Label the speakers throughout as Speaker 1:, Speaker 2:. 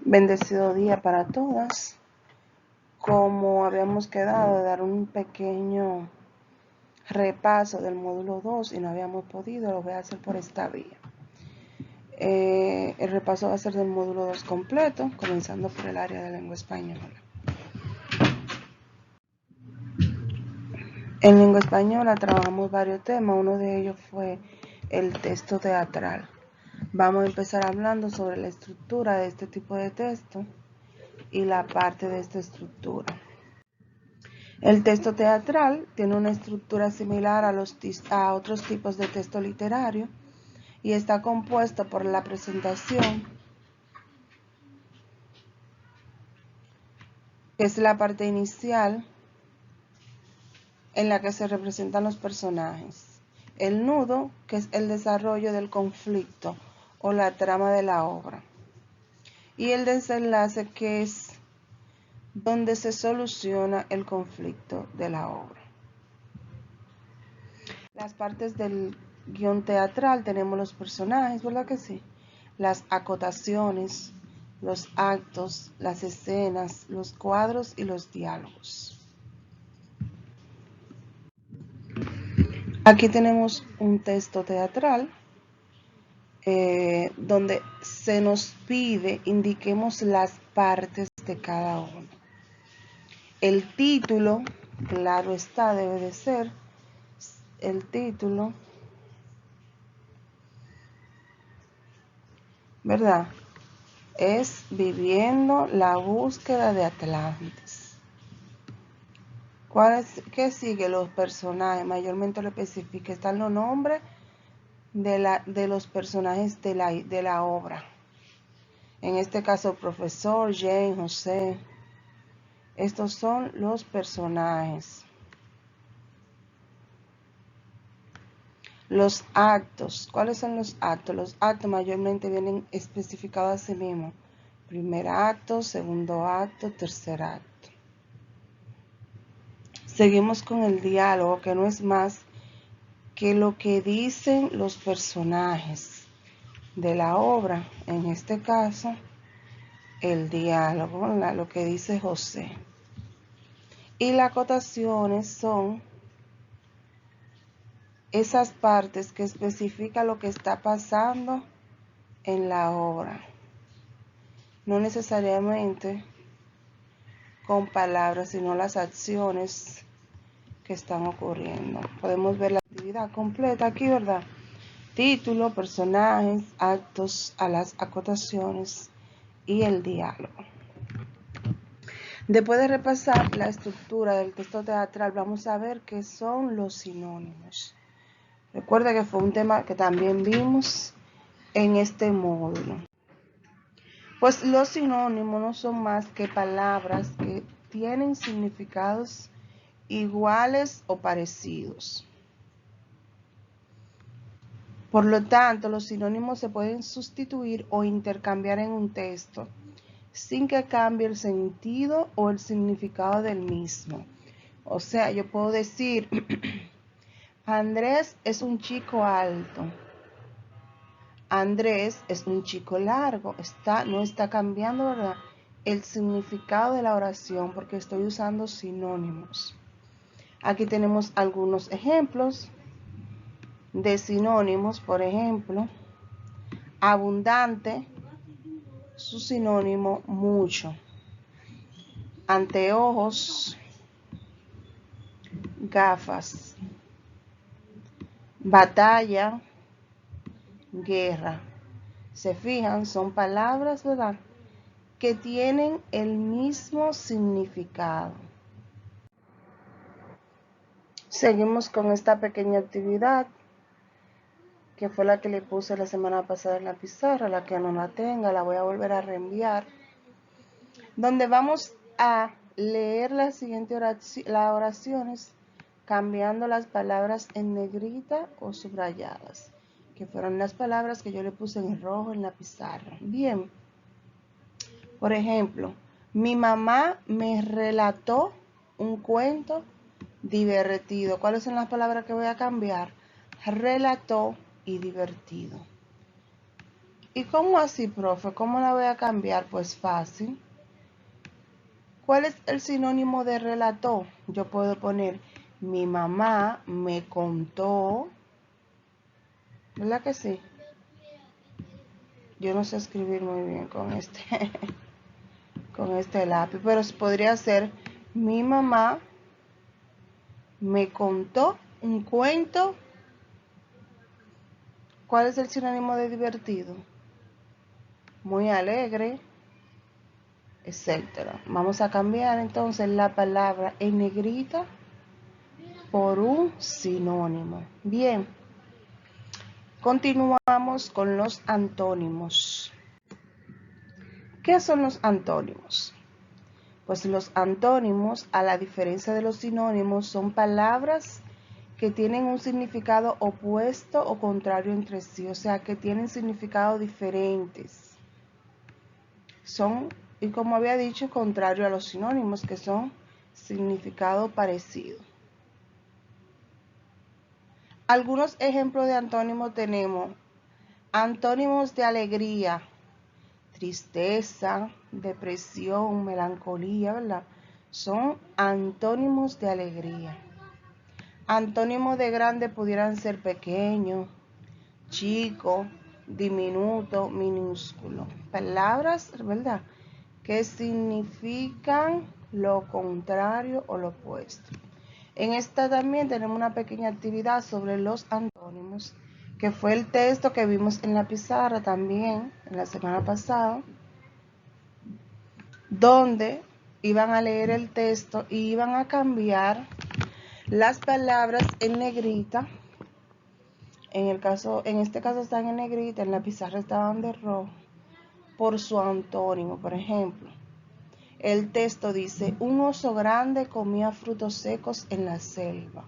Speaker 1: Bendecido día para todas. Como habíamos quedado de dar un pequeño repaso del módulo 2 y no habíamos podido, lo voy a hacer por esta vía. El repaso va a ser del módulo 2 completo, comenzando por el área de lengua española. En lengua española trabajamos varios temas, uno de ellos fue el texto teatral. Vamos a empezar hablando sobre la estructura de este tipo de texto y la parte de esta estructura. El texto teatral tiene una estructura similar a otros tipos de texto literario y está compuesto por la presentación, que es la parte inicial en la que se representan los personajes, el nudo, que es el desarrollo del conflicto o la trama de la obra, y el desenlace, que es donde se soluciona el conflicto de la obra. Las partes del guión teatral tenemos los personajes, ¿verdad que sí? Las acotaciones, los actos, las escenas, los cuadros y los diálogos. Aquí tenemos un texto teatral donde se nos pide indiquemos las partes de cada uno. El título, claro está, debe de ser el título, ¿verdad? Es Viviendo la búsqueda de Atlantis. ¿Qué sigue? Los personajes, mayormente lo especifica, están los nombres de los personajes de la obra. En este caso, profesor, Jane, José. Estos son los personajes. Los actos. ¿Cuáles son los actos? Los actos mayormente vienen especificados así mismo. Primer acto, segundo acto, tercer acto. Seguimos con el diálogo, que no es más que lo que dicen los personajes de la obra. En este caso, el diálogo, lo que dice José. Y las acotaciones son esas partes que especifican lo que está pasando en la obra. No necesariamente con palabras, sino las acciones que están ocurriendo. Podemos ver la actividad completa aquí, ¿verdad? Título, personajes, actos, a las acotaciones y el diálogo. Después de repasar la estructura del texto teatral, vamos a ver qué son los sinónimos. Recuerda que fue un tema que también vimos en este módulo. Pues los sinónimos no son más que palabras que tienen significados iguales o parecidos. Por lo tanto, los sinónimos se pueden sustituir o intercambiar en un texto sin que cambie el sentido o el significado del mismo. O sea, yo puedo decir, Andrés es un chico alto. Andrés es un chico largo. No está cambiando, ¿verdad?, el significado de la oración porque estoy usando sinónimos. Aquí tenemos algunos ejemplos de sinónimos. Por ejemplo, abundante, su sinónimo mucho. Anteojos, gafas. Batalla, guerra. Se fijan, son palabras, ¿verdad?, que tienen el mismo significado. Seguimos con esta pequeña actividad que fue la que le puse la semana pasada en la pizarra. La que no la tenga la voy a volver a reenviar, donde vamos a leer las siguientes oraciones cambiando las palabras en negrita o subrayadas, que fueron las palabras que yo le puse en rojo en la pizarra. Bien, por ejemplo, mi mamá me relató un cuento divertido. ¿Cuáles son las palabras que voy a cambiar? Relató y divertido. ¿Y cómo así, profe? ¿Cómo la voy a cambiar? Pues fácil. ¿Cuál es el sinónimo de relató? Yo puedo poner mi mamá me contó, ¿verdad que sí? Yo no sé escribir muy bien con con este lápiz, pero podría ser mi mamá me contó un cuento. ¿Cuál es el sinónimo de divertido? Muy alegre, etcétera. Vamos a cambiar entonces la palabra en negrita por un sinónimo. Bien, continuamos con los antónimos. ¿Qué son los antónimos? Pues los antónimos, a la diferencia de los sinónimos, son palabras que tienen un significado opuesto o contrario entre sí, o sea, que tienen significados diferentes. Son, y como había dicho, contrario a los sinónimos, que son significado parecido. Algunos ejemplos de antónimos tenemos antónimos de alegría, tristeza, depresión, melancolía, ¿verdad? Son antónimos de alegría. Antónimos de grande pudieran ser pequeño, chico, diminuto, minúsculo. Palabras, ¿verdad?, que significan lo contrario o lo opuesto. En esta también tenemos una pequeña actividad sobre los antónimos, que fue el texto que vimos en la pizarra también, en la semana pasada, donde iban a leer el texto y iban a cambiar las palabras en negrita. En este caso están en negrita, en la pizarra estaban de rojo, por su antónimo. Por ejemplo, el texto dice, un oso grande comía frutos secos en la selva.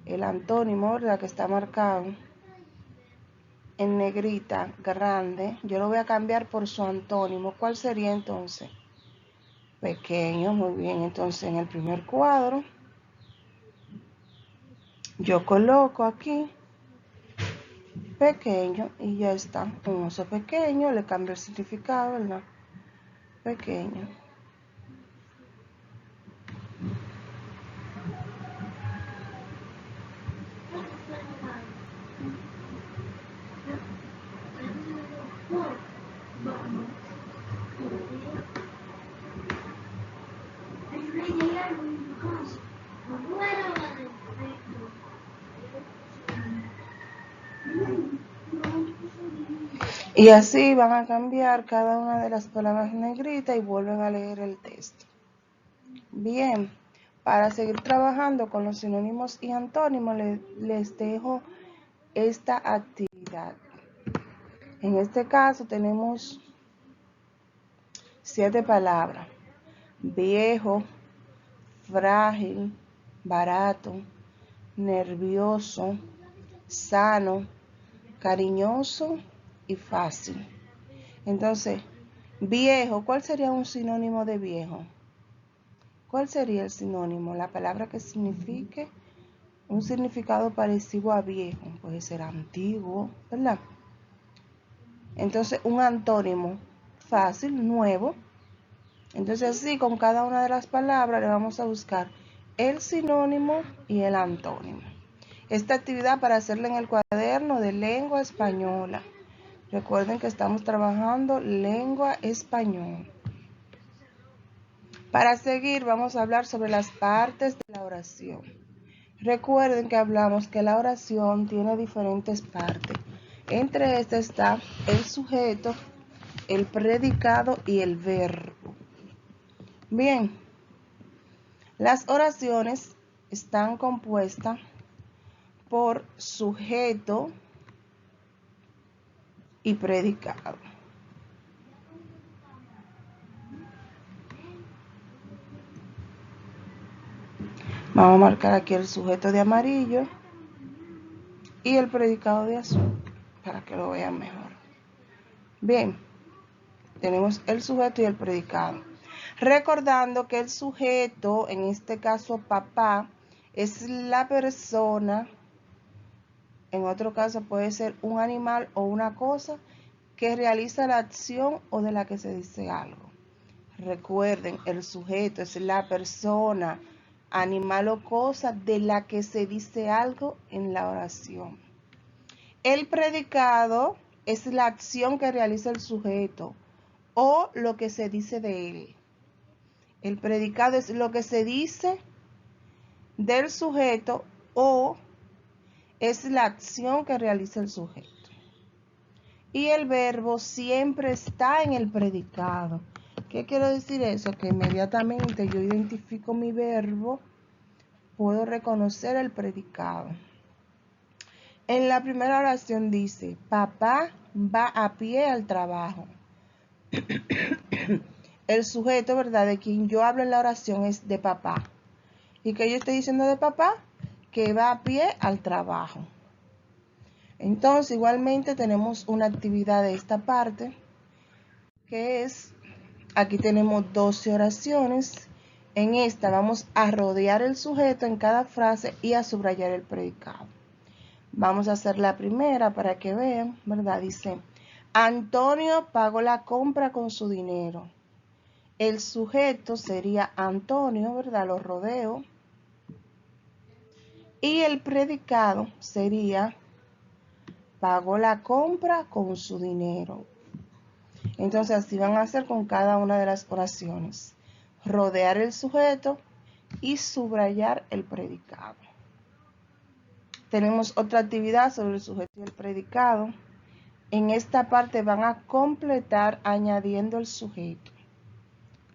Speaker 1: El antónimo, ¿verdad?, que está marcado en negrita, grande, yo lo voy a cambiar por su antónimo. ¿Cuál sería entonces? Pequeño. Muy bien, entonces en el primer cuadro yo coloco aquí pequeño y ya está. Un oso pequeño, le cambio el significado, ¿verdad? Pequeño. Y así van a cambiar cada una de las palabras negritas y vuelven a leer el texto. Bien, para seguir trabajando con los sinónimos y antónimos, les dejo esta actividad. En este caso tenemos 7 palabras: viejo, frágil, barato, nervioso, sano, cariñoso y fácil. Entonces, viejo, ¿cuál sería un sinónimo de viejo? ¿Cuál sería el sinónimo? La palabra que signifique un significado parecido a viejo. Puede ser antiguo, ¿verdad? Entonces, un antónimo fácil, nuevo. Entonces, así con cada una de las palabras le vamos a buscar el sinónimo y el antónimo. Esta actividad para hacerla en el cuaderno de lengua española. Recuerden que estamos trabajando lengua española. Para seguir, vamos a hablar sobre las partes de la oración. Recuerden que hablamos que la oración tiene diferentes partes. Entre estas está el sujeto, el predicado y el verbo. Bien, las oraciones están compuestas por sujeto y predicado. Vamos a marcar aquí el sujeto de amarillo y el predicado de azul para que lo vean mejor. Bien, tenemos el sujeto y el predicado. Recordando que el sujeto, en este caso papá, es la persona, en otro caso puede ser un animal o una cosa que realiza la acción o de la que se dice algo. Recuerden, el sujeto es la persona, animal o cosa de la que se dice algo en la oración. El predicado es la acción que realiza el sujeto o lo que se dice de él. El predicado es lo que se dice del sujeto o es la acción que realiza el sujeto. Y el verbo siempre está en el predicado. ¿Qué quiero decir eso? Que inmediatamente yo identifico mi verbo, puedo reconocer el predicado. En la primera oración dice, papá va a pie al trabajo. El sujeto, ¿verdad?, de quien yo hablo en la oración es de papá. ¿Y qué yo estoy diciendo de papá? Que va a pie al trabajo. Entonces, igualmente tenemos una actividad de esta parte, que es, aquí tenemos 12 oraciones. En esta vamos a rodear el sujeto en cada frase y a subrayar el predicado. Vamos a hacer la primera para que vean, ¿verdad? Dice, Antonio pagó la compra con su dinero. El sujeto sería Antonio, ¿verdad? Lo rodeo. Y el predicado sería pagó la compra con su dinero. Entonces así van a hacer con cada una de las oraciones. Rodear el sujeto y subrayar el predicado. Tenemos otra actividad sobre el sujeto y el predicado. En esta parte van a completar añadiendo el sujeto.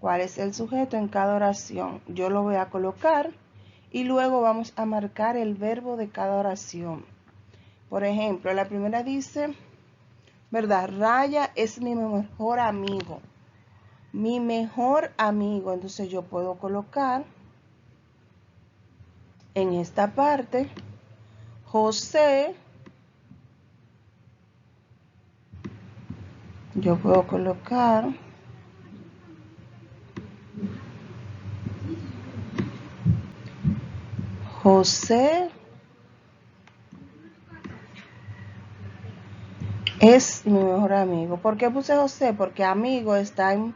Speaker 1: ¿Cuál es el sujeto en cada oración? Yo lo voy a colocar y luego vamos a marcar el verbo de cada oración. Por ejemplo, la primera dice, ¿verdad? Raya es mi mejor amigo. Mi mejor amigo. Entonces yo puedo colocar en esta parte, José. Yo puedo colocar José es mi mejor amigo. ¿Por qué puse José? Porque amigo está en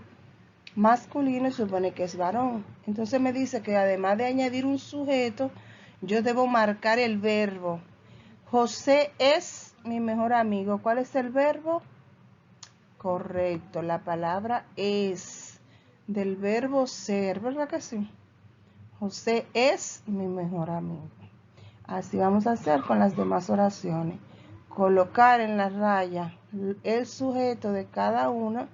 Speaker 1: masculino y supone que es varón. Entonces me dice que además de añadir un sujeto, yo debo marcar el verbo. José es mi mejor amigo. ¿Cuál es el verbo? Correcto, la palabra es del verbo ser, ¿verdad que sí? José es mi mejor amigo. Así vamos a hacer con las demás oraciones. Colocar en la raya el sujeto de cada una.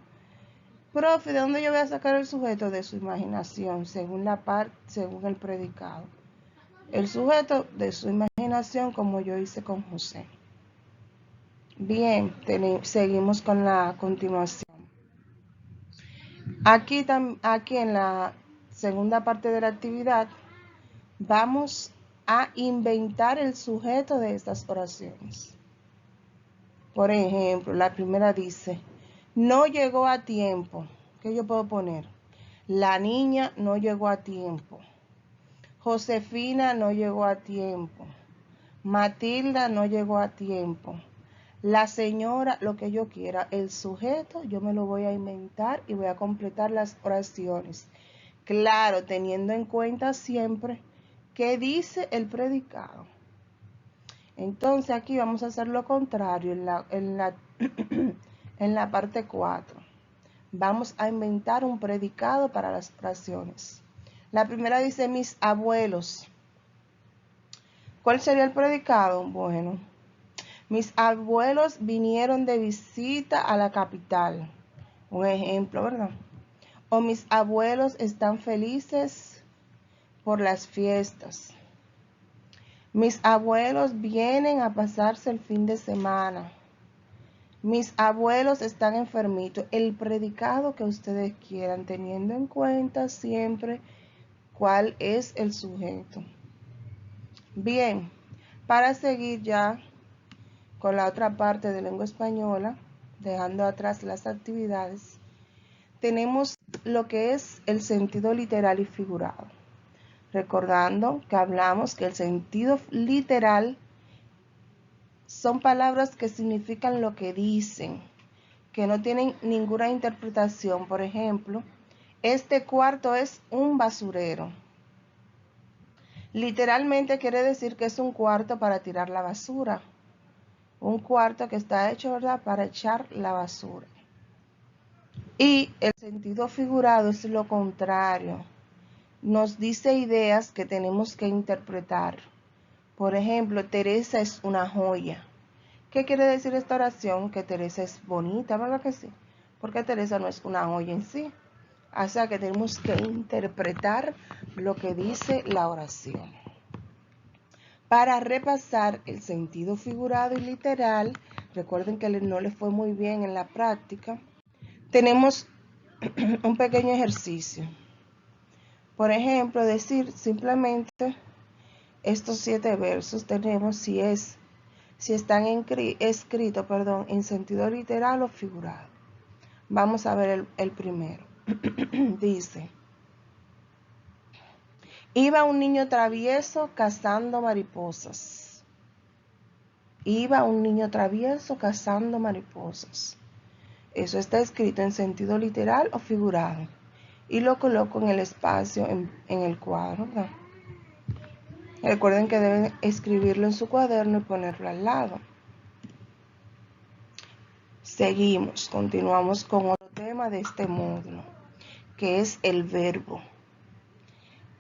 Speaker 1: Profe, ¿de dónde yo voy a sacar el sujeto? De su imaginación, según la parte, según el predicado. El sujeto de su imaginación, como yo hice con José. Bien, seguimos con la continuación. Aquí en la segunda parte de la actividad vamos a inventar el sujeto de estas oraciones. Por ejemplo, la primera dice, no llegó a tiempo. ¿Qué yo puedo poner? La niña no llegó a tiempo. Josefina no llegó a tiempo. Matilda no llegó a tiempo. La señora, lo que yo quiera. El sujeto yo me lo voy a inventar y voy a completar las oraciones. Claro, teniendo en cuenta siempre qué dice el predicado. Entonces aquí vamos a hacer lo contrario en la parte 4. Vamos a inventar un predicado para las oraciones. La primera dice mis abuelos. ¿Cuál sería el predicado? Bueno, mis abuelos vinieron de visita a la capital. Un ejemplo, ¿verdad? O mis abuelos están felices por las fiestas. Mis abuelos vienen a pasarse el fin de semana. Mis abuelos están enfermitos. El predicado que ustedes quieran, teniendo en cuenta siempre cuál es el sujeto. Bien, para seguir ya con la otra parte de lengua española, dejando atrás las actividades, tenemos lo que es el sentido literal y figurado. Recordando que hablamos que el sentido literal son palabras que significan lo que dicen, que no tienen ninguna interpretación. Por ejemplo, este cuarto es un basurero. Literalmente quiere decir que es un cuarto para tirar la basura. Un cuarto que está hecho, ¿verdad?, para echar la basura. Y el sentido figurado es lo contrario. Nos dice ideas que tenemos que interpretar. Por ejemplo, Teresa es una joya. ¿Qué quiere decir esta oración? Que Teresa es bonita, ¿verdad que sí? Porque Teresa no es una joya en sí. O sea que tenemos que interpretar lo que dice la oración. Para repasar el sentido figurado y literal, recuerden que no le fue muy bien en la práctica, tenemos un pequeño ejercicio. Por ejemplo, decir simplemente estos 7 versos tenemos si están escritos, en sentido literal o figurado. Vamos a ver el primero. Dice: iba un niño travieso cazando mariposas. Iba un niño travieso cazando mariposas. Eso está escrito en sentido literal o figurado. Y lo coloco en el espacio en el cuadro, ¿verdad? Recuerden que deben escribirlo en su cuaderno y ponerlo al lado. Seguimos, continuamos con otro tema de este módulo, que es el verbo.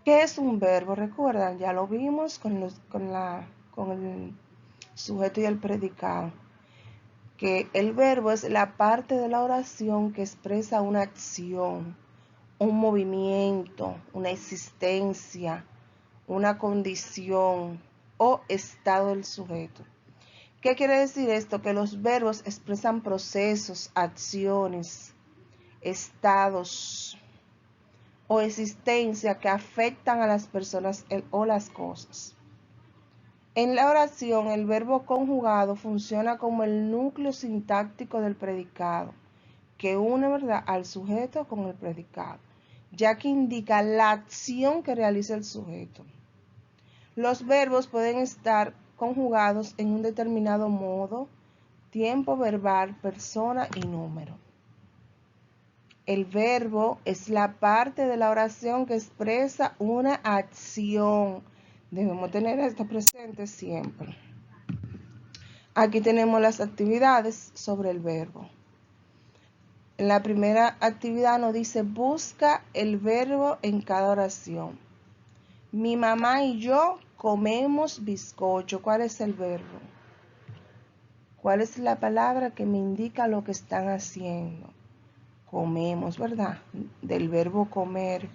Speaker 1: ¿Qué es un verbo? Recuerdan, ya lo vimos con el sujeto y el predicado, que el verbo es la parte de la oración que expresa una acción, un movimiento, una existencia, una condición o estado del sujeto. ¿Qué quiere decir esto? Que los verbos expresan procesos, acciones, estados o existencia que afectan a las personas o las cosas. En la oración, el verbo conjugado funciona como el núcleo sintáctico del predicado, que une, ¿verdad?, al sujeto con el predicado, ya que indica la acción que realiza el sujeto. Los verbos pueden estar conjugados en un determinado modo, tiempo verbal, persona y número. El verbo es la parte de la oración que expresa una acción. Debemos tener esto presente siempre. Aquí tenemos las actividades sobre el verbo. En la primera actividad nos dice: busca el verbo en cada oración. Mi mamá y yo comemos bizcocho. ¿Cuál es el verbo? ¿Cuál es la palabra que me indica lo que están haciendo? Comemos, ¿verdad? Del verbo comer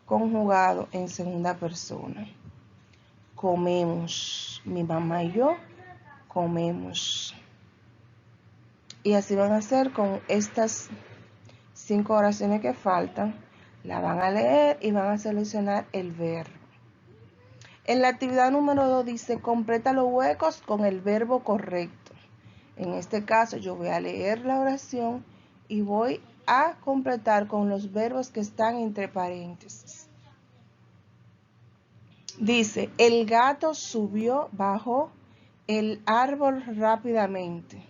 Speaker 1: conjugado en segunda persona. Comemos. Mi mamá y yo comemos. Y así van a hacer con estas 5 oraciones que faltan. La van a leer y van a seleccionar el verbo. En la actividad número 2 dice: completa los huecos con el verbo correcto. En este caso yo voy a leer la oración y voy a completar con los verbos que están entre paréntesis. Dice: el gato subió bajo el árbol rápidamente.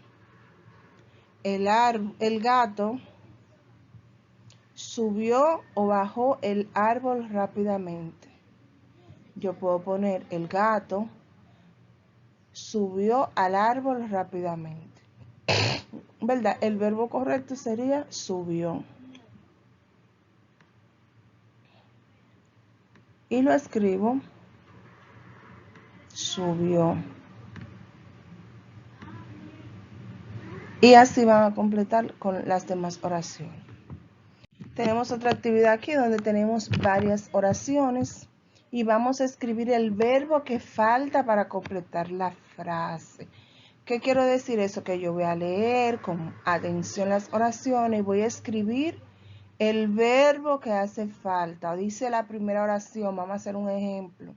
Speaker 1: El gato subió o bajó el árbol rápidamente. Yo puedo poner: el gato subió al árbol rápidamente. ¿Verdad? El verbo correcto sería subió. Y lo escribo: subió. Y así van a completar con las demás oraciones. Tenemos otra actividad aquí donde tenemos varias oraciones y vamos a escribir el verbo que falta para completar la frase. ¿Qué quiero decir eso? Que yo voy a leer con atención las oraciones y voy a escribir el verbo que hace falta. Dice la primera oración, vamos a hacer un ejemplo.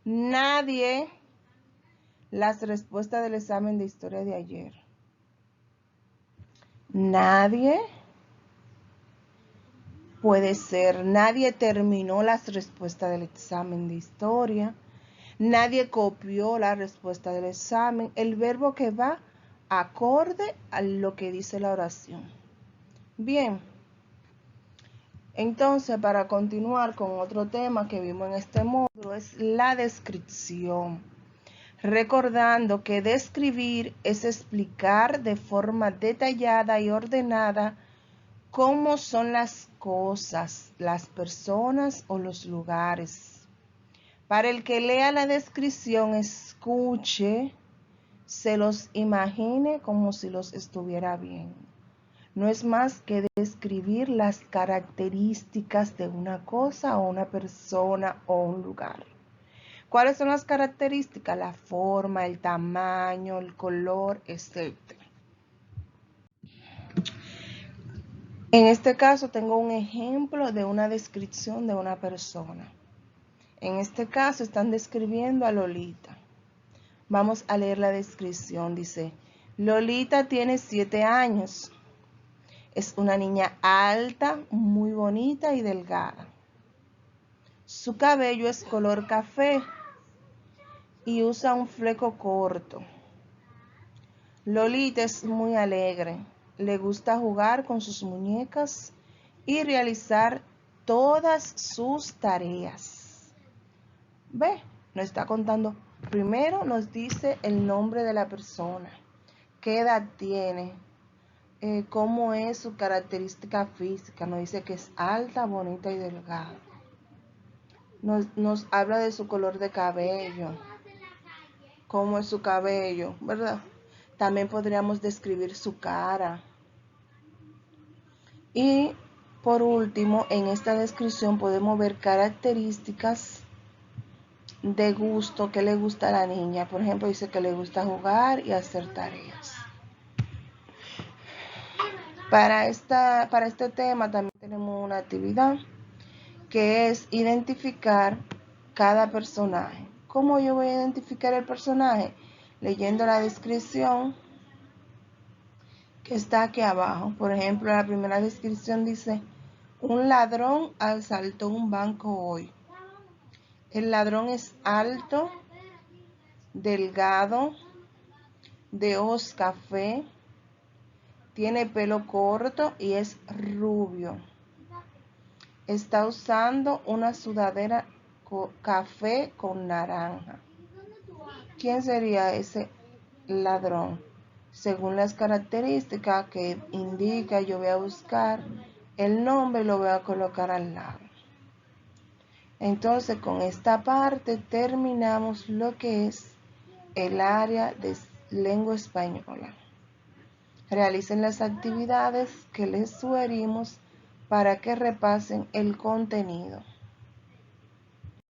Speaker 1: Nadie, las respuestas del examen de historia de ayer. Nadie, puede ser, nadie terminó las respuestas del examen de historia. Nadie copió la respuesta del examen. El verbo que va acorde a lo que dice la oración. Bien, entonces para continuar con otro tema que vimos en este módulo es la descripción. Recordando que describir es explicar de forma detallada y ordenada cómo son las cosas, las personas o los lugares. Para el que lea la descripción, escuche, se los imagine como si los estuviera viendo. No es más que describir las características de una cosa o una persona o un lugar. ¿Cuáles son las características? La forma, el tamaño, el color, etc. En este caso tengo un ejemplo de una descripción de una persona. En este caso están describiendo a Lolita. Vamos a leer la descripción. Dice, Lolita tiene 7 años. Es una niña alta, muy bonita y delgada. Su cabello es color café y usa un fleco corto. Lolita es muy alegre. Le gusta jugar con sus muñecas y realizar todas sus tareas. Ve, nos está contando. Primero nos dice el nombre de la persona, qué edad tiene, cómo es su característica física. Nos dice que es alta, bonita y delgada. Nos habla de su color de cabello, cómo es su cabello, ¿verdad? También podríamos describir su cara. Y por último, en esta descripción podemos ver características de gusto que le gusta a la niña. Por ejemplo, dice que le gusta jugar y hacer tareas. Para este tema también tenemos una actividad que es identificar cada personaje. ¿Cómo yo voy a identificar el personaje? Leyendo la descripción que está aquí abajo. Por ejemplo, la primera descripción dice, un ladrón asaltó un banco hoy. El ladrón es alto, delgado, de ojos café, tiene pelo corto y es rubio. Está usando una sudadera café con naranja. ¿Quién sería ese ladrón? Según las características que indica, yo voy a buscar el nombre y lo voy a colocar al lado. Entonces, con esta parte terminamos lo que es el área de lengua española. Realicen las actividades que les sugerimos para que repasen el contenido.